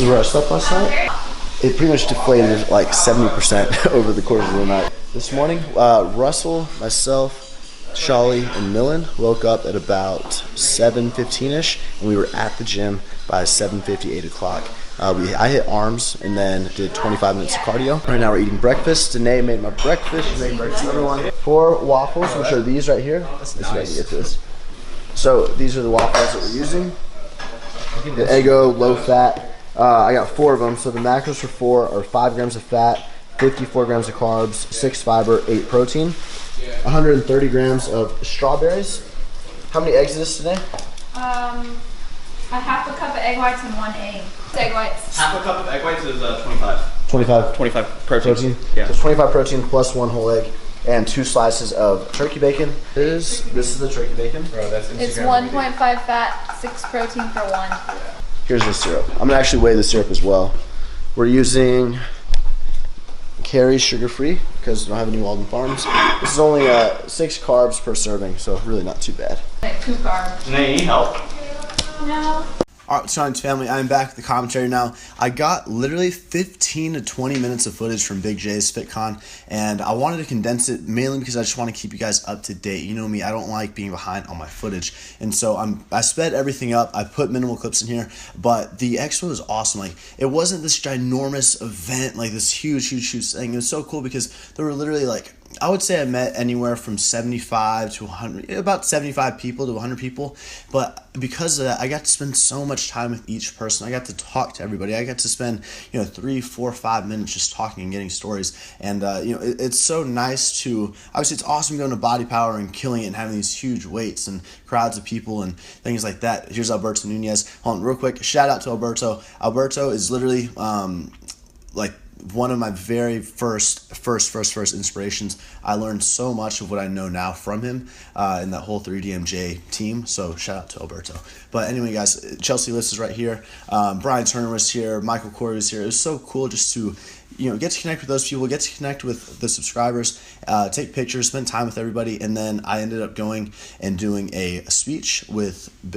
is where I slept last night. It pretty much deflated like 70% over the course of the night. This morning, Russell, myself, Sholly, and Millen woke up at about 7:15ish, and we were at the gym by 7:50, 8 o'clock. I hit arms and then did 25 minutes of cardio. Right now we're eating breakfast. Danae made my breakfast. She's making breakfast for everyone. 4 waffles. I'm sure these right here. Let's see if I can get to this. So these are the waffles that we're using. The Eggo, low fat. I got 4 of them. So the macros for 4 are 5 grams of fat, 54 grams of carbs, 6 fiber, 8 protein, 130 grams of strawberries. How many eggs is this today? A half a cup of egg whites and 1 egg. Egg whites. Half a cup of egg whites is 25. 25 protein. Yeah. So 25 protein plus 1 whole egg and 2 slices of turkey bacon. This is the turkey bacon. Bro, that's it's 1.5 fat, 6 protein for 1. Here's the syrup. I'm gonna actually weigh the syrup as well. We're using Carrie sugar-free because we don't have any Walden Farms. This is only 6 carbs per serving, so really not too bad. Like 2 carbs. Do they need help? No. Alright, Sean's family, I'm back with the commentary now. I got literally 15 to 20 minutes of footage from Big J's FitCon, and I wanted to condense it mainly because I just want to keep you guys up to date. You know me, I don't like being behind on my footage, and so I sped everything up. I put minimal clips in here, but the expo was awesome. Like, it wasn't this ginormous event, like this huge thing. It was so cool because there were literally like, I would say I met anywhere from 75 to 100, about 75 people to 100 people. But because of that, I got to spend so much time with each person. I got to talk to everybody. I got to spend, 3, 4, 5 minutes just talking and getting stories. And, it's so nice to, obviously it's awesome going to Body Power and killing it and having these huge weights and crowds of people and things like that. Here's Alberto Nunez. Hold on real quick. Shout out to Alberto. Alberto is literally, like, one of my very first inspirations. I learned so much of what I know now from him in that whole 3DMJ team. So shout out to Alberto. But anyway, guys, Chelsea List is right here. Brian Turner was here. Michael Corey was here. It was so cool just to get to connect with those people, get to connect with the subscribers, take pictures, spend time with everybody, and then I ended up going and doing a speech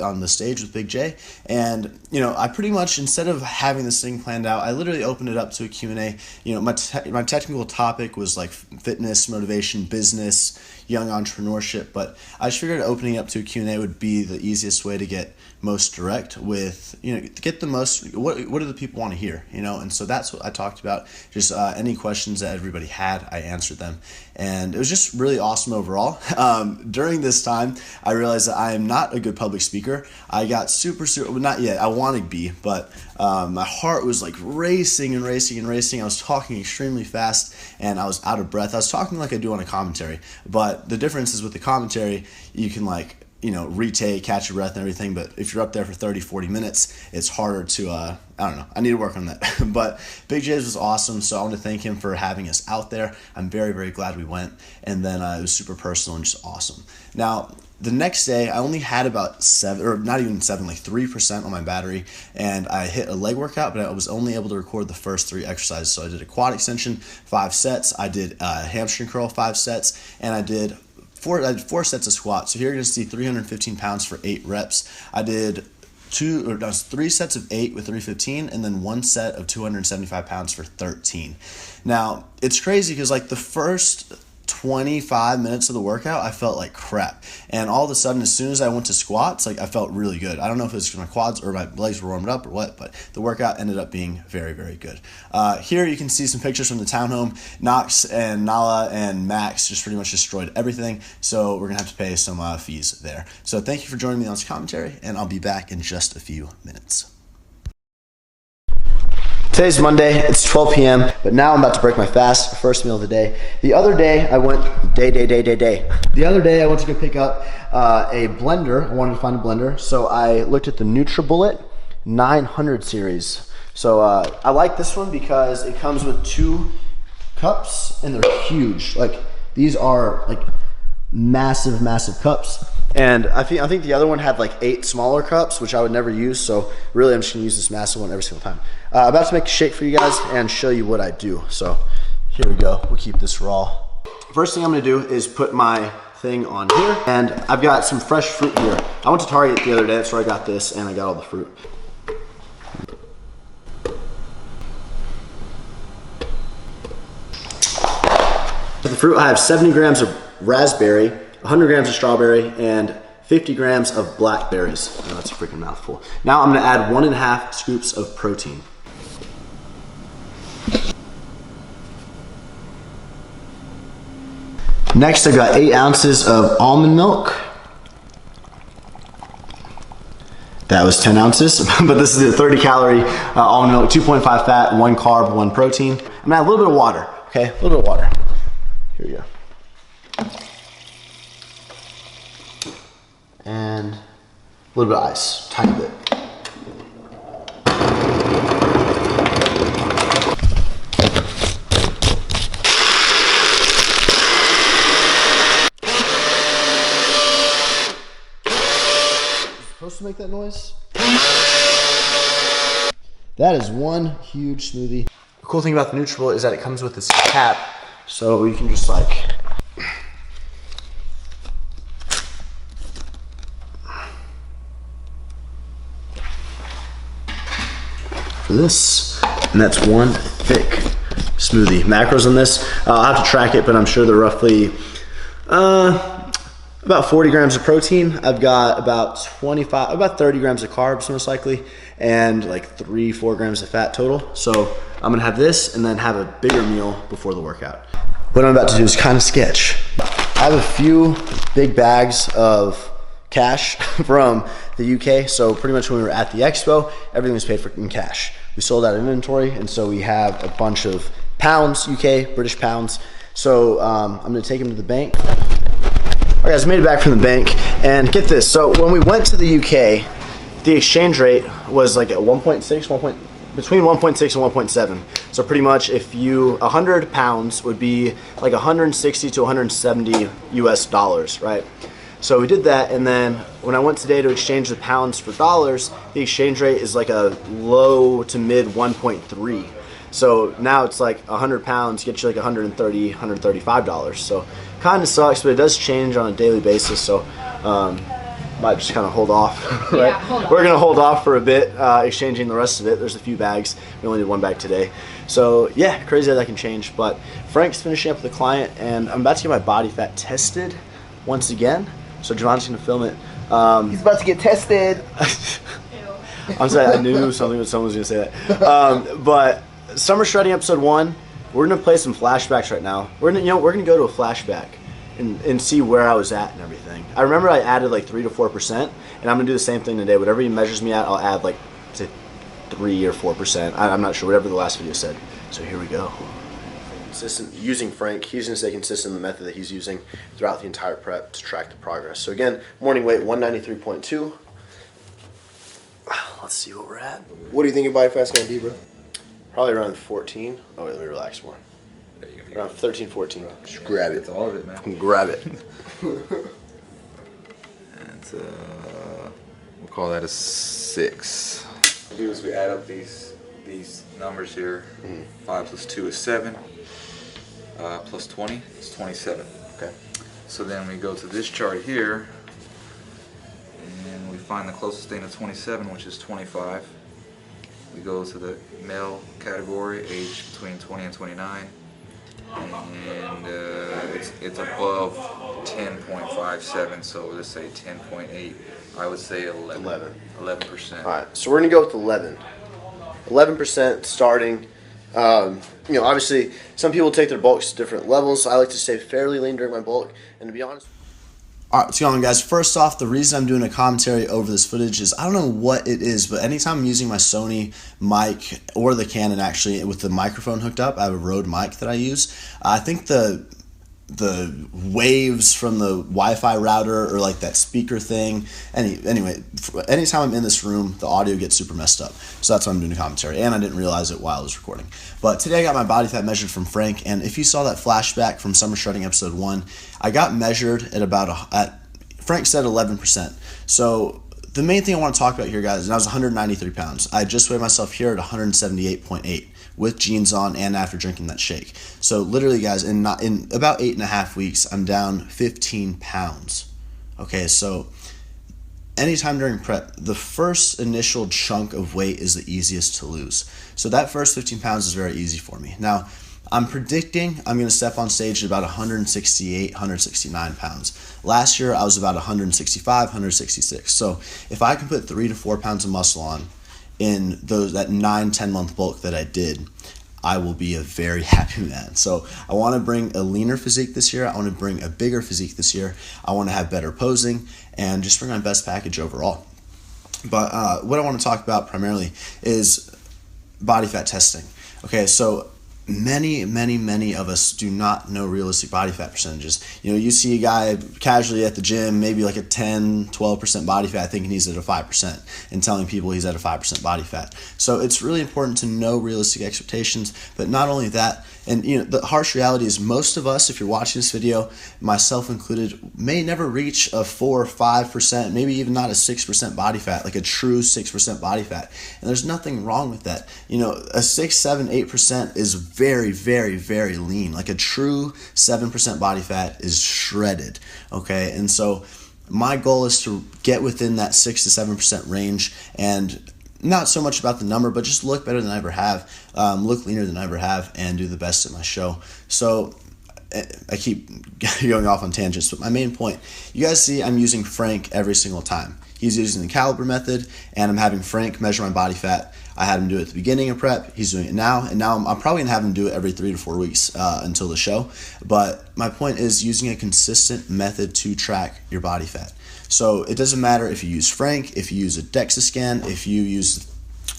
on the stage with Big J. And I pretty much, instead of having this thing planned out, I literally opened it up to a Q&A. My technical topic was like fitness, motivation, business, young entrepreneurship, but I just figured opening up to a Q&A would be the easiest way to get most direct with, get the most, what do the people want to hear, and so that's what I talked about. Just any questions that everybody had, I answered them, and it was just really awesome overall. During this time, I realized that I am not a good public speaker. I got super, not yet, I want to be, but my heart was like racing. I was talking extremely fast, and I was out of breath. I was talking like I do on a commentary, but the difference is with the commentary, you can retake, catch your breath and everything, but if you're up there for 30, 40 minutes, it's harder to, I don't know, I need to work on that. But Big J's was awesome, so I want to thank him for having us out there. I'm very, very glad we went, and then it was super personal and just awesome. Now, the next day, I only had about 3% on my battery, and I hit a leg workout, but I was only able to record the first 3 exercises. So I did a quad extension, 5 sets, I did a hamstring curl, 5 sets, and I did 4 sets of squats. So here you're going to see 315 pounds for 8 reps. I did 3 sets of 8 with 315, and then 1 set of 275 pounds for 13. Now, it's crazy because like the first 25 minutes of the workout, I felt like crap. And all of a sudden, as soon as I went to squats, I felt really good. I don't know if it was my quads or my legs were warmed up or what, but the workout ended up being very, very good. Here you can see some pictures from the townhome. Knox and Nala and Max just pretty much destroyed everything, so we're going to have to pay some fees there. So thank you for joining me on this commentary, and I'll be back in just a few minutes. Today's Monday, it's 12 p.m., but now I'm about to break my fast, first meal of the day. The other day, I went, The other day, I went to go pick up a blender. I wanted to find a blender, so I looked at the NutriBullet 900 series. So I like this one because it comes with 2 cups, and they're huge. Like, these are like massive cups. And I think the other one had like 8 smaller cups, which I would never use. So really, I'm just gonna use this massive one every single time. I'm about to make a shake for you guys and show you what I do. So here we go. We'll keep this raw. First thing I'm gonna do is put my thing on here, and I've got some fresh fruit here. I went to Target the other day, that's where I got this, and I got all the fruit. For the fruit, I have 70 grams of raspberry, 100 grams of strawberry, and 50 grams of blackberries. Oh, that's a freaking mouthful. Now I'm gonna add 1.5 scoops of protein. Next, I've got 8 ounces of almond milk. That was 10 ounces, but this is a 30 calorie almond milk, 2.5 fat, 1 carb, 1 protein. I'm gonna add a little bit of water, okay? A little bit of water. Here we go. And a little bit of ice, tiny bit. Supposed to make that noise? That is one huge smoothie. The cool thing about the Nutribullet is that it comes with this cap, so you can just like for this, and that's one thick smoothie. Macros on this, I'll have to track it, but I'm sure they're roughly about 40 grams of protein. I've got about 30 grams of carbs most likely, and like 3-4 grams of fat total. So I'm gonna have this and then have a bigger meal before the workout. What I'm about to do is kind of sketch. I have a few big bags of cash from the UK. So pretty much when we were at the expo, everything was paid for in cash. We sold out inventory, and so we have a bunch of pounds, UK, British pounds. So I'm gonna take them to the bank. All right, guys, made it back from the bank, and get this. So when we went to the UK, the exchange rate was like at between 1.6 and 1.7. So pretty much if 100 pounds would be like 160 to 170 US dollars, right? So we did that, and then when I went today to exchange the pounds for dollars, the exchange rate is like a low to mid 1.3. So now it's like 100 pounds gets you like $130, $135. So kind of sucks, but it does change on a daily basis. So might just kind of hold off. Right? Yeah, hold on. We're gonna hold off for a bit, exchanging the rest of it. There's a few bags. We only did 1 bag today. So yeah, crazy how that can change. But Frank's finishing up with the client, and I'm about to get my body fat tested once again. So Javon's gonna film it. He's about to get tested. I'm sorry, I knew someone was gonna say that. But Summer Shredding episode 1, we're gonna play some flashbacks right now. We're gonna go to a flashback and see where I was at and everything. I remember I added like 3 to 4%, and I'm gonna do the same thing today. Whatever he measures me at, I'll add like to 3 or 4%. I'm not sure, whatever the last video said. So here we go. Consistent using Frank. He's gonna stay consistent in the method that he's using throughout the entire prep to track the progress. So again, morning weight 193.2. Let's see what we're at. What do you think your body fat's gonna be, bro? Probably around 14. Oh wait, let me relax more. Around 13, 14. Just grab it. It's all of it, man. Grab it. And we'll call that a 6. What we do is we add up these numbers here. 5 plus 2 is 7. Plus 20 is 27. Okay. So then we go to this chart here, and we find the closest thing to 27, which is 25. We go to the male category, age between 20 and 29, and it's above 10.57. So let's say 10.8. I would say 11%. All right, so we're gonna go with 11. 11% starting. Obviously, some people take their bulks to different levels. I like to stay fairly lean during my bulk, and to be honest. All right, what's going on, guys? First off, the reason I'm doing a commentary over this footage is I don't know what it is, but anytime I'm using my Sony mic or the Canon actually with the microphone hooked up, I have a Rode mic that I use. I think the waves from the Wi-Fi router or like that speaker thing. Anyway, anytime I'm in this room, the audio gets super messed up. So that's why I'm doing a commentary, and I didn't realize it while I was recording. But today I got my body fat measured from Frank, and if you saw that flashback from Summer Shredding episode 1, I got measured at Frank said 11%. So the main thing I want to talk about here, guys, and I was 193 pounds. I just weighed myself here at 178.8. with jeans on and after drinking that shake. So literally, guys, in about 8.5 weeks, I'm down 15 pounds. Okay, so anytime during prep, the first initial chunk of weight is the easiest to lose. So that first 15 pounds is very easy for me. Now, I'm predicting I'm going to step on stage at about 168, 169 pounds. Last year, I was about 165, 166. So if I can put 3 to 4 pounds of muscle on in that 9-10 month bulk that I did, I will be a very happy man. So I want to bring a leaner physique this year. I want to bring a bigger physique this year. I want to have better posing and just bring my best package overall. But what I want to talk about primarily is body fat testing. Okay, so many of us do not know realistic body fat percentages. You know, you see a guy casually at the gym, maybe like a 10-12% body fat, thinking he's at a 5% and telling people he's at a 5% body fat. So it's really important to know realistic expectations. But not only that, and you know, the harsh reality is most of us, if you're watching this video, myself included, may never reach a 4 or 5%, maybe even not a 6% body fat, like a true 6% body fat. And there's nothing wrong with that. You know, a 6, 7, 8% is very lean. Like a true 7% body fat is shredded. Okay, and so my goal is to get within that 6 to 7% range, and not so much about the number, but just look better than I ever have, look leaner than I ever have, and do the best at my show. So I keep going off on tangents, but my main point, you guys see I'm using Frank every single time. He's using the caliper method, and I'm having Frank measure my body fat. I had him do it at the beginning of prep. He's doing it now, and now I'm probably going to have him do it every 3 to 4 weeks until the show. But my point is using a consistent method to track your body fat. So it doesn't matter if you use Frank, if you use a DEXA scan, if you use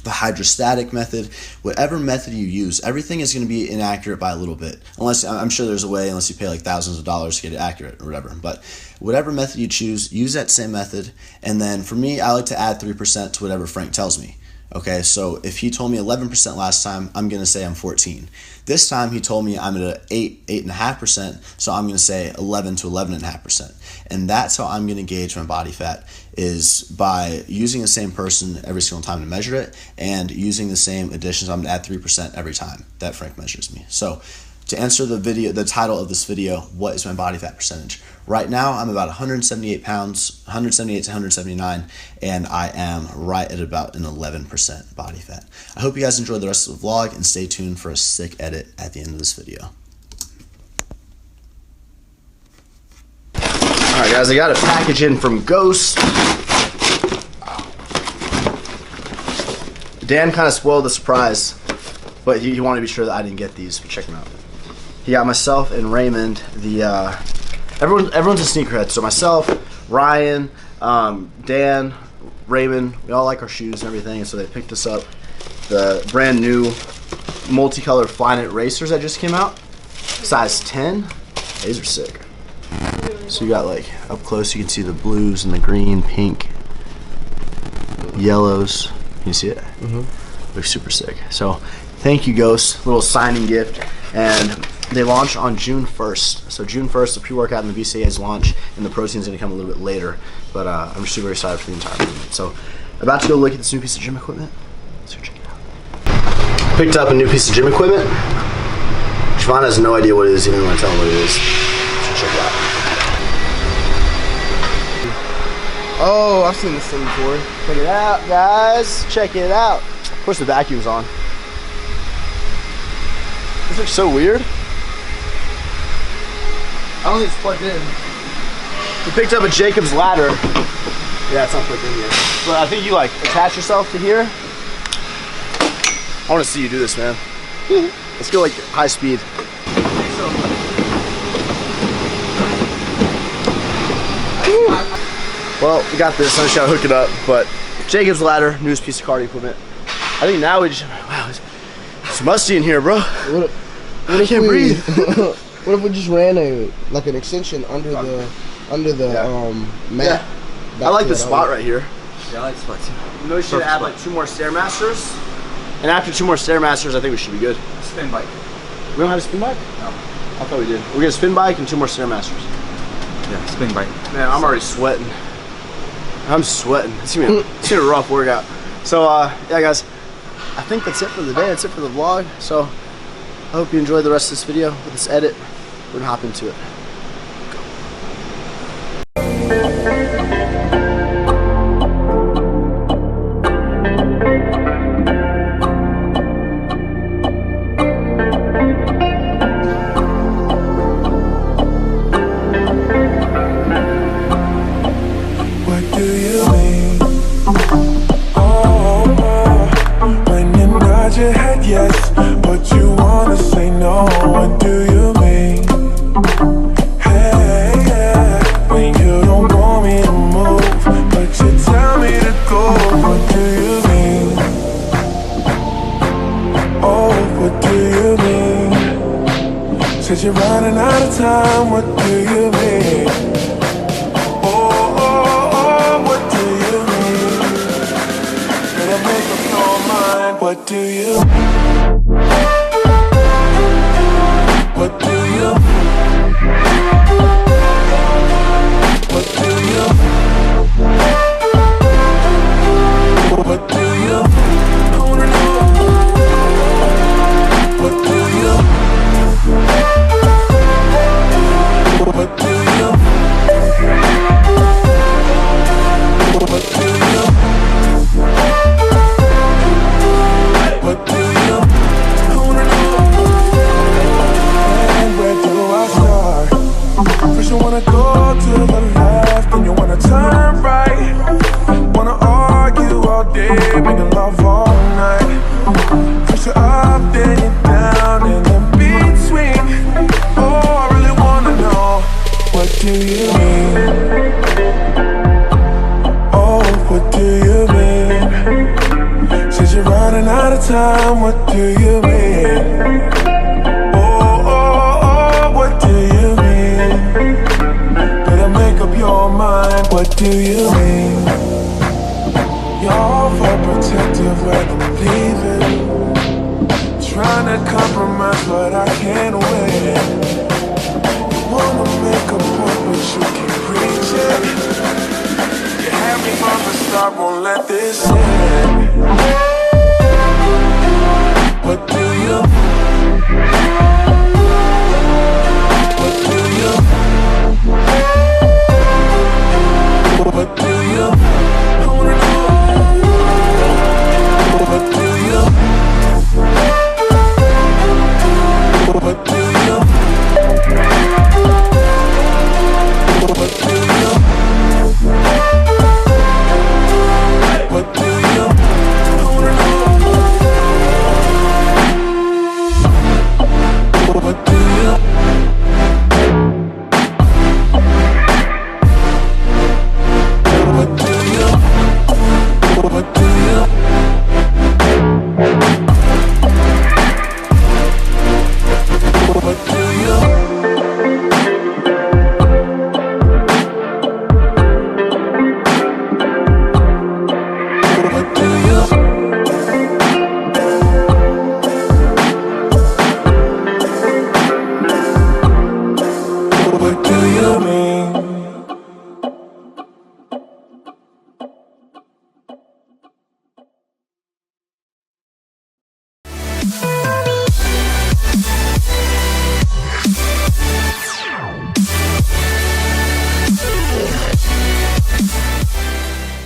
the hydrostatic method, whatever method you use, everything is going to be inaccurate by a little bit. Unless, I'm sure there's a way, unless you pay like thousands of dollars to get it accurate or whatever. But whatever method you choose, use that same method. And then for me, I like to add 3% to whatever Frank tells me. Okay, so if he told me 11% last time, I'm going to say I'm 14. This time he told me I'm at 8.5%, so I'm going to say 11 to 11.5%. And that's how I'm going to gauge my body fat, is by using the same person every single time to measure it and using the same additions. I'm going to add 3% every time that Frank measures me. So to answer the title of this video, what is my body fat percentage? Right now, I'm about 178 pounds, 178 to 179, and I am right at about an 11% body fat. I hope you guys enjoyed the rest of the vlog, and stay tuned for a sick edit at the end of this video. Alright guys, I got a package in from Ghost. Dan kind of spoiled the surprise, but he wanted to be sure that I didn't get these, but check them out. He got myself and Raymond everyone's a sneakerhead, so myself, Ryan, Dan, Raymond, we all like our shoes and everything, and so they picked us up the brand new multicolored Flyknit racers that just came out, size 10. These are sick. So you got, like, up close you can see the blues and the green, pink, yellows. Can you see it? Looks super sick. So thank you, Ghost. Little signing gift. And they launch on June 1st. So June 1st, the pre-workout and the VCAs launch, and the protein's gonna come a little bit later. But I'm super excited for the entire movement. So about to go look at this new piece of gym equipment. So check it out. Picked up a new piece of gym equipment. Siobhan has no idea what it is, even when I tell her what it is. So check it out. Oh, I've seen this thing before. Check it out, guys. Check it out. Of course, the vacuum's on. This looks so weird. I don't think it's plugged in. We picked up a Jacob's ladder. Yeah, it's not plugged in yet. But I think you like attach yourself to here. I want to see you do this, man. Let's go like high speed. Well, we got this. I'm just gonna hook it up. But Jacob's ladder, newest piece of cardio equipment. I think now we just, wow, it's musty in here, bro. What I can't breathe. What if we just ran like an extension under the mat? Yeah. I like the spot right here. Yeah, I like the spot too. You know, we should add like 2 more Stairmasters. And after 2 more Stairmasters, I think we should be good. Spin bike. We don't have a spin bike? No. I thought we did. We're gonna spin bike and 2 more Stairmasters. Yeah, spin bike. Man, I'm already sweating. I'm sweating. It's gonna be a rough workout. So, yeah, guys, I think that's it for the day. That's it for the vlog. So, I hope you enjoyed the rest of this video with this edit. We're gonna hop into it. time, what do you mean? Oh, oh, oh, what do you mean? Better make up your mind, what do you mean? You're overprotective when I'm leaving, trying to compromise but I can't win. You wanna make a point but you keep preaching. You had me from the start, won't let this end.